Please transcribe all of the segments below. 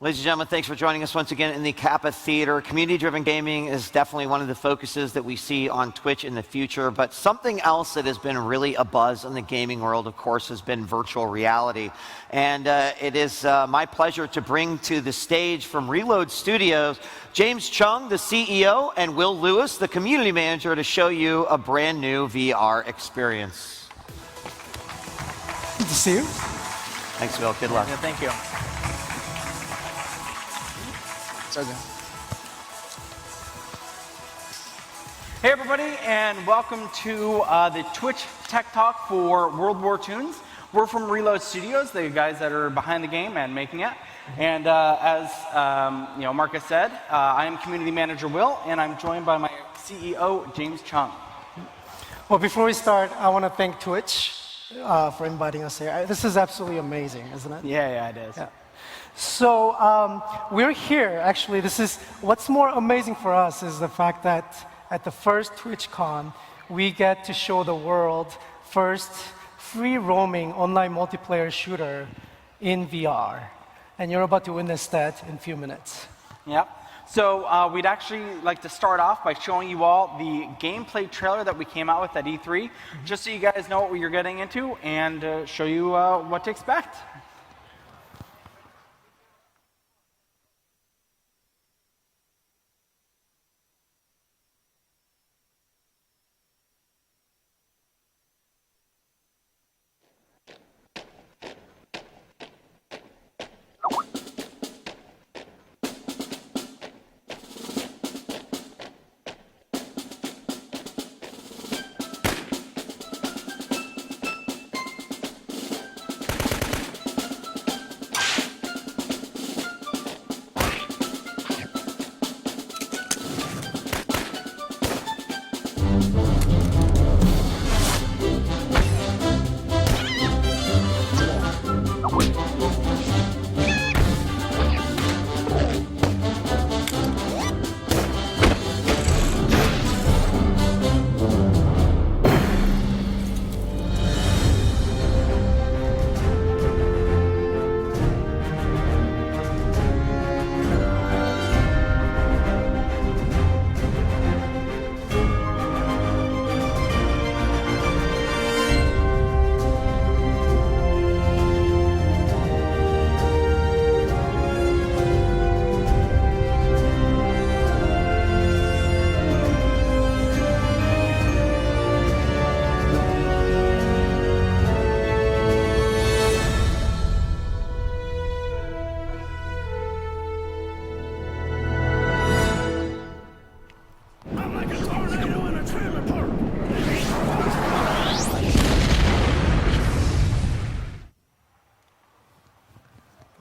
Ladies and gentlemen, thanks for joining us once again in the Kappa Theater. Community-driven gaming is definitely one of the focuses that we see on Twitch in the future, but something else that has been really a buzz in the gaming world, of course, has been virtual reality. And it is my pleasure to bring to the stage from Reload Studios, James Chung, the CEO, and Will Lewis, the community manager, to show you a brand new VR experience. Good to see you. Thanks, Will. Good luck. Yeah, thank you. So good. Hey everybody, and welcome to the Twitch Tech Talk for World War Toons. We're from Reload Studios, the guys that are behind the game and making it. And as Marcus said, I am Community Manager Will, and I'm joined by my CEO, James Chung. Well, before we start, I want to thank Twitch for inviting us here. This is absolutely amazing, isn't it? Yeah, it is. Yeah. So we're here, actually. What's more amazing for us is the fact that at the first TwitchCon, we get to show the world first free roaming online multiplayer shooter in VR. And you're about to witness that in a few minutes. Yep. So we'd actually like to start off by showing you all the gameplay trailer that we came out with at E3, just so you guys know what you're getting into and show you what to expect.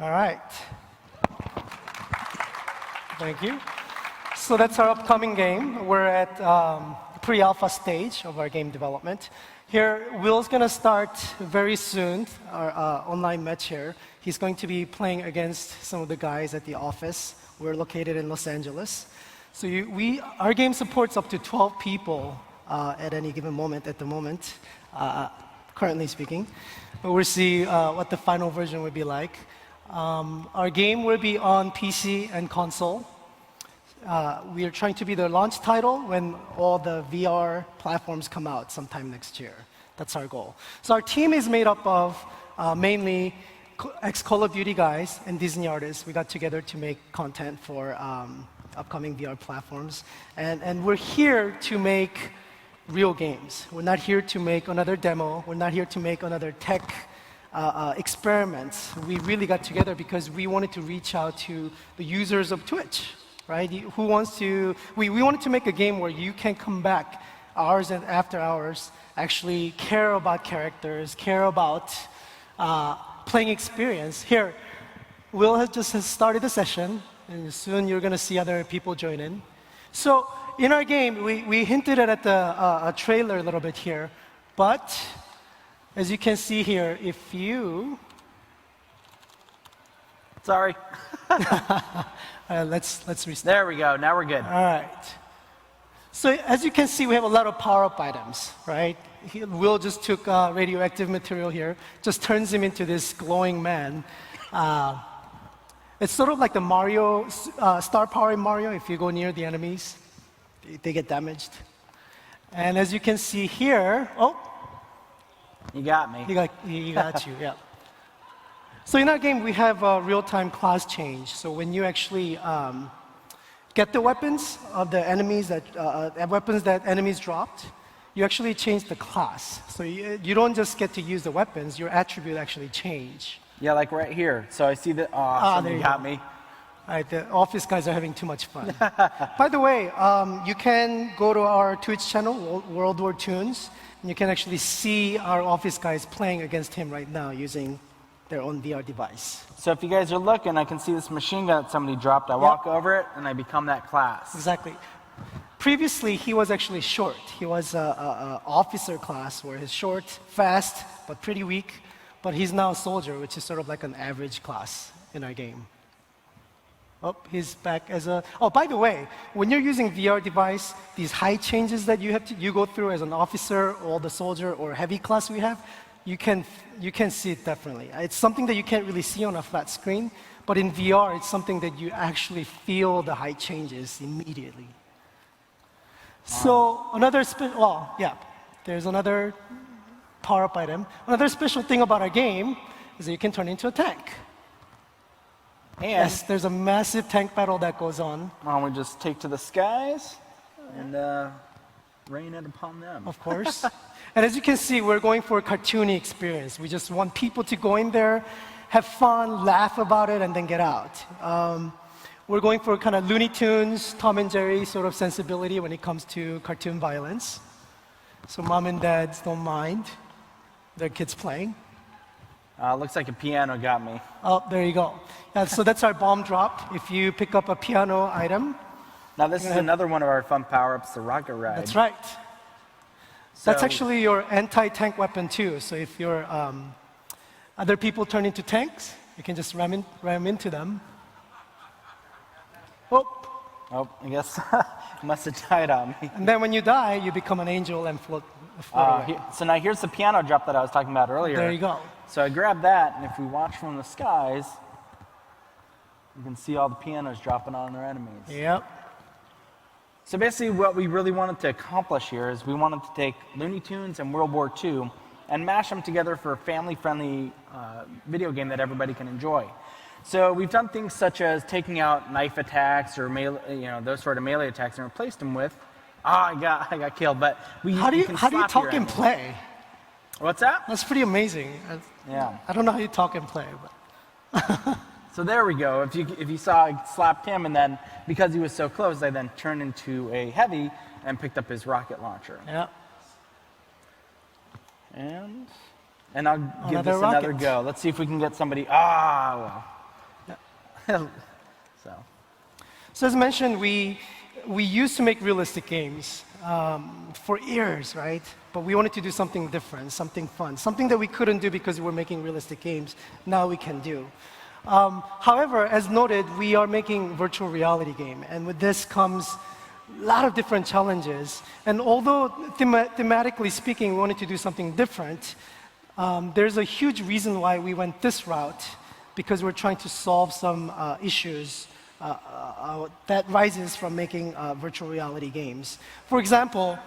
All right. Thank you. So that's our upcoming game. We're at pre-alpha stage of our game development. Here, Will's going to start very soon, our online match here. He's going to be playing against some of the guys at the office. We're located in Los Angeles. So our game supports up to 12 people at any given moment at the moment, currently speaking. But we'll see what the final version will be like. Our game will be on PC and console. We are trying to be the launch title when all the VR platforms come out sometime next year. That's our goal. So our team is made up of mainly ex-Call of Duty guys and Disney artists. We got together to make content for upcoming VR platforms. And we're here to make real games. We're not here to make another demo. We're not here to make another tech experiments. We really got together because we wanted to reach out to the users of Twitch, right? We wanted to make a game where you can come back hours and after hours, actually care about characters, care about playing experience. Here, Will has just started the session, and soon you're going to see other people join in. So in our game, we hinted at the trailer a little bit here, but as you can see here, if you... Sorry. Let's restart. There we go. Now we're good. All right. So as you can see, we have a lot of power-up items, right? Will just took radioactive material here, just turns him into this glowing man. It's sort of like the Mario, star power in Mario. If you go near the enemies, they get damaged. And as you can see here, oh, You got me. he got you, yeah. So in our game, we have a real-time class change. So when you actually get the weapons of the enemies that enemies dropped, you actually change the class. So you don't just get to use the weapons, your attribute actually change. Yeah, like right here. So I see that. Oh, there somebody you got go. me. All right, the office guys are having too much fun. By the way, you can go to our Twitch channel, World War Toons, and you can actually see our office guys playing against him right now using their own VR device. So if you guys are looking, I can see this machine gun that somebody dropped. I walk over it, and I become that class. Exactly. Previously, he was actually short. He was a officer class where he's short, fast, but pretty weak. But he's now a soldier, which is sort of like an average class in our game. Oh, he's back as a... Oh, by the way, when you're using VR device, these height changes that you go through as an officer or the soldier or heavy class we have, you can see it definitely. It's something that you can't really see on a flat screen, but in VR, it's something that you actually feel the height changes immediately. So there's another power-up item. Another special thing about our game is that you can turn into a tank. And Yes, there's a massive tank battle that goes on. why don't we just take to the skies and rain it upon them? Of course. And as you can see, we're going for a cartoony experience. We just want people to go in there, have fun, laugh about it, and then get out. We're going for kind of Looney Tunes, Tom and Jerry sort of sensibility when it comes to cartoon violence. So mom and dads don't mind their kids playing. Looks like a piano got me. Oh, there you go. So that's our bomb drop. If you pick up a piano item, Now this is another one of our fun power-ups, the rocket ride. that's right. So, That's actually your anti-tank weapon too. So if your other people turn into tanks, you can just ram into them. Oh, I guess it must have died on me. And then when you die, you become an angel and float away. So now here's the piano drop that I was talking about earlier. There you go. So I grab that, and if we watch from the skies, you can see all the pianos dropping on their enemies. Yep. So basically what we really wanted to accomplish here is we wanted to take Looney Tunes and World War II and mash them together for a family-friendly video game that everybody can enjoy. So we've done things such as taking out knife attacks or those sort of melee attacks and replaced them with, I got killed, but How do you can talk slap your and enemy. play? What's that? That's pretty amazing. Yeah. I don't know how you talk and play, but So there we go. If you saw, I slapped him, and then because he was so close, I then turned into a heavy and picked up his rocket launcher. yeah. And I'll give Another this another rocket. go. Let's see if we can get somebody. Well. So as mentioned, we used to make realistic games for years, right? But we wanted to do something different, something fun, something that we couldn't do because we were making realistic games. Now we can do. However, as noted, we are making virtual reality game, and with this comes a lot of different challenges. And although thematically speaking, we wanted to do something different, there's a huge reason why we went this route, because we're trying to solve some issues that rises from making virtual reality games. For example,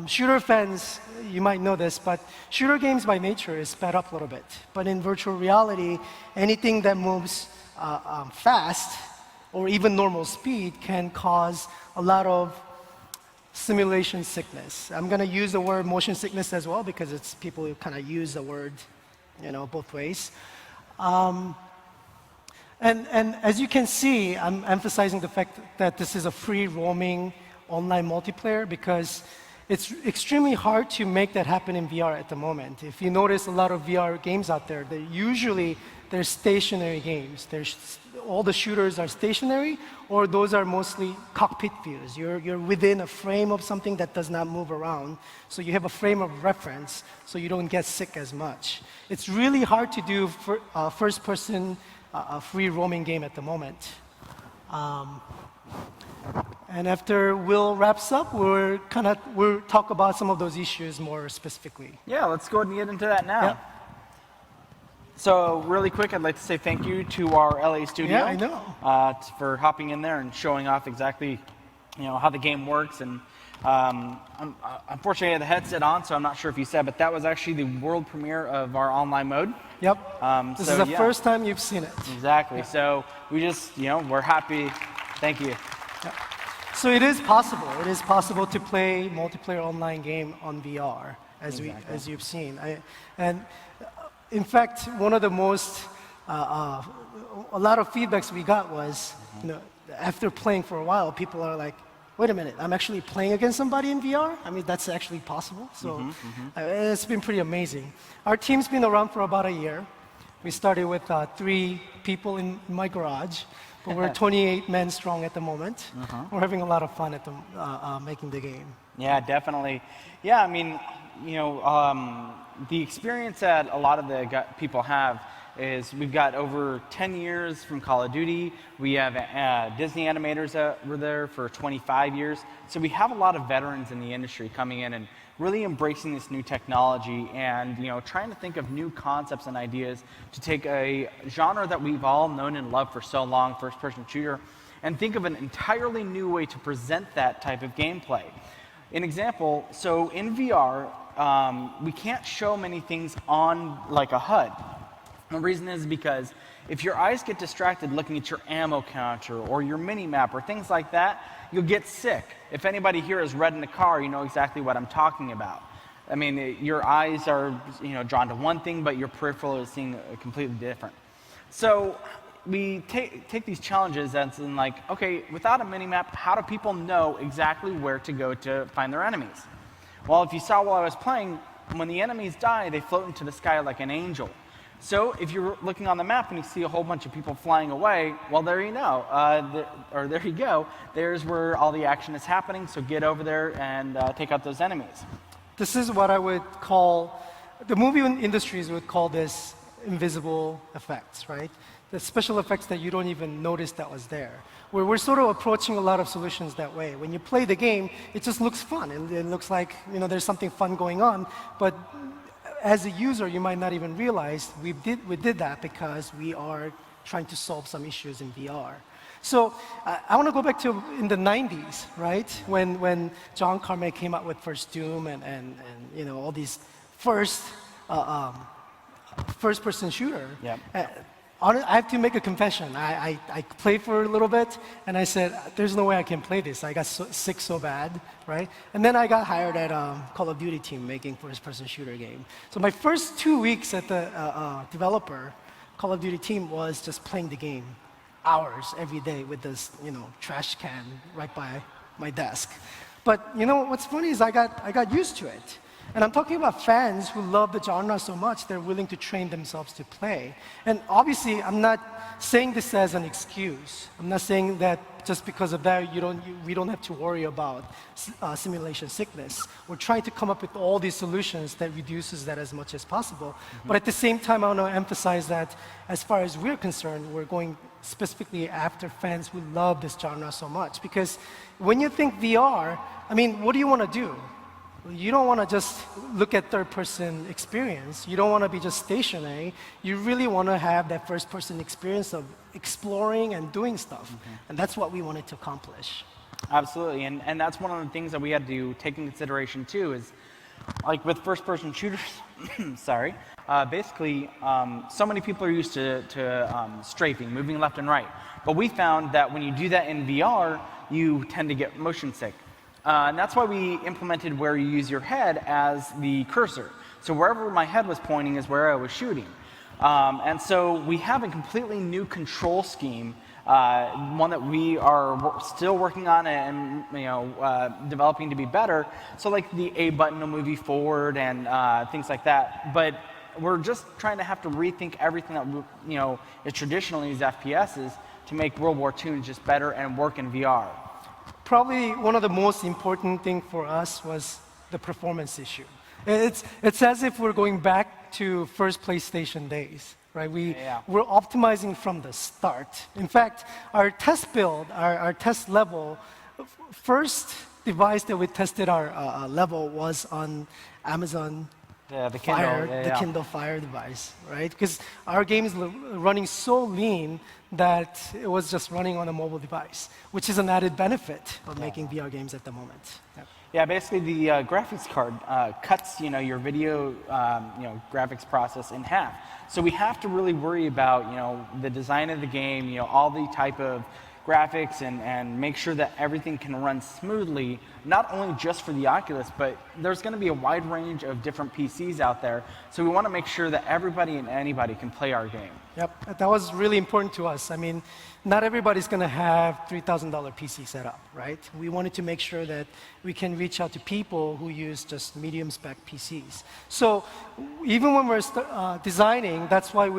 shooter fans, you might know this, but shooter games by nature is sped up a little bit. But in virtual reality, anything that moves fast or even normal speed can cause a lot of simulation sickness. I'm going to use the word motion sickness as well because it's people who kind of use the word, both ways. And as you can see, I'm emphasizing the fact that this is a free roaming online multiplayer because it's extremely hard to make that happen in VR at the moment. If you notice a lot of VR games out there, they're stationary games. All the shooters are stationary, or those are mostly cockpit views. You're within a frame of something that does not move around, so you have a frame of reference, so you don't get sick as much. It's really hard to do first-person free roaming game at the moment. And after Will wraps up, we'll talk about some of those issues more specifically. Yeah, let's go ahead and get into that now. Yep. So really quick, I'd like to say thank you to our LA studio. Yeah, I know. For hopping in there and showing off exactly, how the game works. And unfortunately, I had the headset on, so I'm not sure if you said, but that was actually the world premiere of our online mode. Yep. This is the first time you've seen it. Exactly. So we just, we're happy. Thank you. Yeah. So it is possible. It is possible to play multiplayer online game on VR, as you've seen. In fact, one of the most, a lot of feedbacks we got was, after playing for a while, people are like, wait a minute, I'm actually playing against somebody in VR? I mean, that's actually possible. So it's been pretty amazing. Our team's been around for about a year. We started with 3 people in my garage, but we're 28 men strong at the moment. We're having a lot of fun at making the game. Yeah, definitely. Yeah, I mean, the experience that a lot of the people have is we've got over 10 years from Call of Duty. We have Disney animators that were there for 25 years. So we have a lot of veterans in the industry coming in and really embracing this new technology and trying to think of new concepts and ideas to take a genre that we've all known and loved for so long, first-person shooter, and think of an entirely new way to present that type of gameplay. An example, so in VR, we can't show many things on like a HUD. The reason is because if your eyes get distracted looking at your ammo counter or your mini-map or things like that, you'll get sick. If anybody here has read in a car, you know exactly what I'm talking about. I mean, your eyes are drawn to one thing, but your peripheral is seeing completely different. So we take these challenges as in like, okay, without a mini-map, how do people know exactly where to go to find their enemies? Well, if you saw while I was playing, when the enemies die, they float into the sky like an angel. So if you're looking on the map and you see a whole bunch of people flying away, well, there you know, there you go. There's where all the action is happening, so get over there and take out those enemies. This is what I would call, the movie industries would call this invisible effects, right? The special effects that you don't even notice that was there. Where we're sort of approaching a lot of solutions that way. When you play the game, it just looks fun. It looks like there's something fun going on, but as a user, you might not even realize we did that because we are trying to solve some issues in VR. So I want to go back to in the 90s, right? When John Carmack came out with first Doom and all these first-person shooter. Yep. I have to make a confession. I played for a little bit, and I said, there's no way I can play this. I got sick so bad, right? And then I got hired at Call of Duty team making first-person shooter game. So my first 2 weeks at the developer, Call of Duty team, was just playing the game hours every day with this, trash can right by my desk. But what's funny is I got used to it. And I'm talking about fans who love the genre so much, they're willing to train themselves to play. And obviously, I'm not saying this as an excuse. I'm not saying that just because of that, we don't have to worry about simulation sickness. We're trying to come up with all these solutions that reduces that as much as possible. But at the same time, I want to emphasize that as far as we're concerned, we're going specifically after fans who love this genre so much. Because when you think VR, I mean, what do you want to do? You don't want to just look at third-person experience. You don't want to be just stationary. You really want to have that first-person experience of exploring and doing stuff. And that's what we wanted to accomplish. Absolutely, and that's one of the things that we had to take into consideration too is, like with first-person shooters, sorry, basically so many people are used to strafing, moving left and right. But we found that when you do that in VR, you tend to get motion sick. And that's why we implemented where you use your head as the cursor. So wherever my head was pointing is where I was shooting. And so we have a completely new control scheme, one that we are still working on and developing to be better. So like the A button will move you forward and things like that. But we're just trying to have to rethink everything that is traditionally used FPSs to make World War Toons just better and work in VR. Probably one of the most important thing for us was the performance issue. It's as if we're going back to first PlayStation days, right? We're optimizing from the start. In fact, our test build, our test level, first device that we tested our level was on Amazon Yeah, the Kindle. Fire, Yeah, the yeah. Kindle Fire device, right? Because our game is running so lean that it was just running on a mobile device, which is an added benefit of making VR games at the moment. Yeah. Yeah, basically the graphics card cuts, your video, graphics process in half. So we have to really worry about, the design of the game, all the type of graphics and make sure that everything can run smoothly, not only just for the Oculus, but there's going to be a wide range of different PCs out there. So we want to make sure that everybody and anybody can play our game. Yep, that was really important to us. I mean, not everybody's going to have $3,000 PC set up, right? We wanted to make sure that we can reach out to people who use just medium spec PCs. So even when we're designing, that's why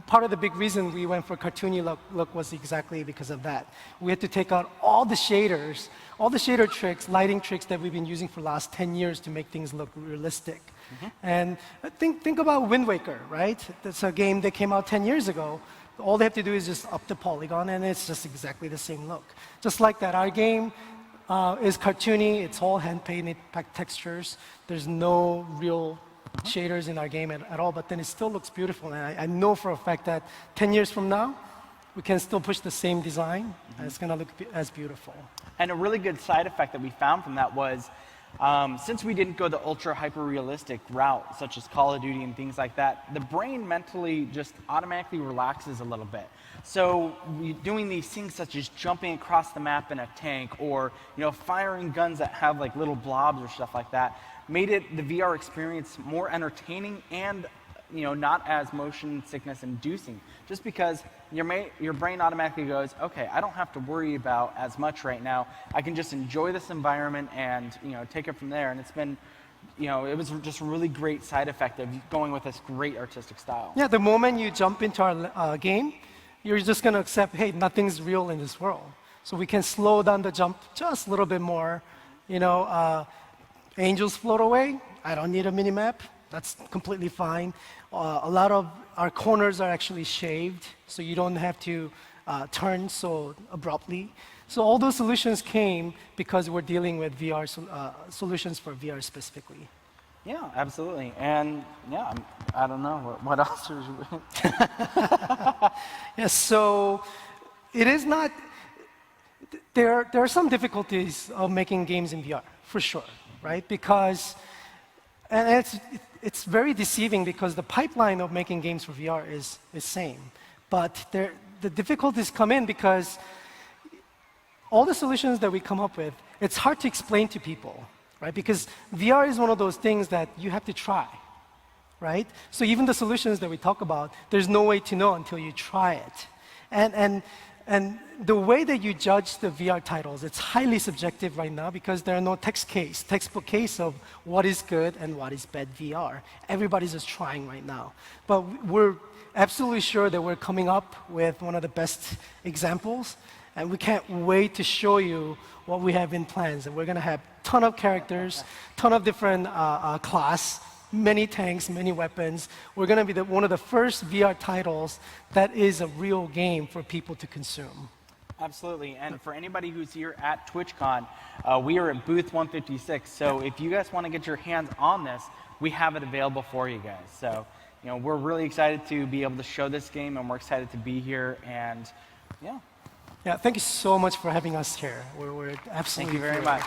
part of the big reason we went for cartoony look was exactly because of that. We had to take out all the shaders, all the shader tricks, lighting tricks that we've been using for the last 10 years to make things look realistic. And think about Wind Waker, right? That's a game that came out 10 years ago. All they have to do is just up the polygon, and it's just exactly the same look. Just like that, our game is cartoony. It's all hand-painted textures. There's no real shaders in our game at all, but then it still looks beautiful. And I know for a fact that 10 years from now, we can still push the same design, and it's going to look as beautiful. And a really good side effect that we found from that was, since we didn't go the ultra hyper-realistic route, such as Call of Duty and things like that, the brain mentally just automatically relaxes a little bit. So doing these things such as jumping across the map in a tank or firing guns that have like little blobs or stuff like that made the VR experience more entertaining and not as motion sickness inducing, just because your brain automatically goes, okay, I don't have to worry about as much right now. I can just enjoy this environment and take it from there. And it's been, it was just a really great side effect of going with this great artistic style. Yeah, the moment you jump into our game, you're just going to accept, hey, nothing's real in this world. So we can slow down the jump just a little bit more. Angels float away. I don't need a mini-map. That's completely fine. A lot of our corners are actually shaved, so you don't have to turn so abruptly. So all those solutions came because we're dealing with VR solutions for VR specifically. Yeah, absolutely. And yeah, I don't know, what else would you... Yes, so it is not... There are some difficulties of making games in VR, for sure, right? Because... And it's very deceiving because the pipeline of making games for VR is same. But the difficulties come in because all the solutions that we come up with, it's hard to explain to people, right? Because VR is one of those things that you have to try, right? So even the solutions that we talk about, there's no way to know until you try it. And the way that you judge the VR titles, it's highly subjective right now because there are no textbook case of what is good and what is bad VR. Everybody's just trying right now. But we're absolutely sure that we're coming up with one of the best examples, and we can't wait to show you what we have in plans. And we're going to have a ton of characters, ton of different class, many tanks, many weapons. We're going to be one of the first VR titles that is a real game for people to consume. Absolutely. And for anybody who's here at TwitchCon, we are at booth 156. So if you guys want to get your hands on this, we have it available for you guys. So, we're really excited to be able to show this game, and we're excited to be here. And yeah. Yeah, thank you so much for having us here. We're absolutely Thank you very much.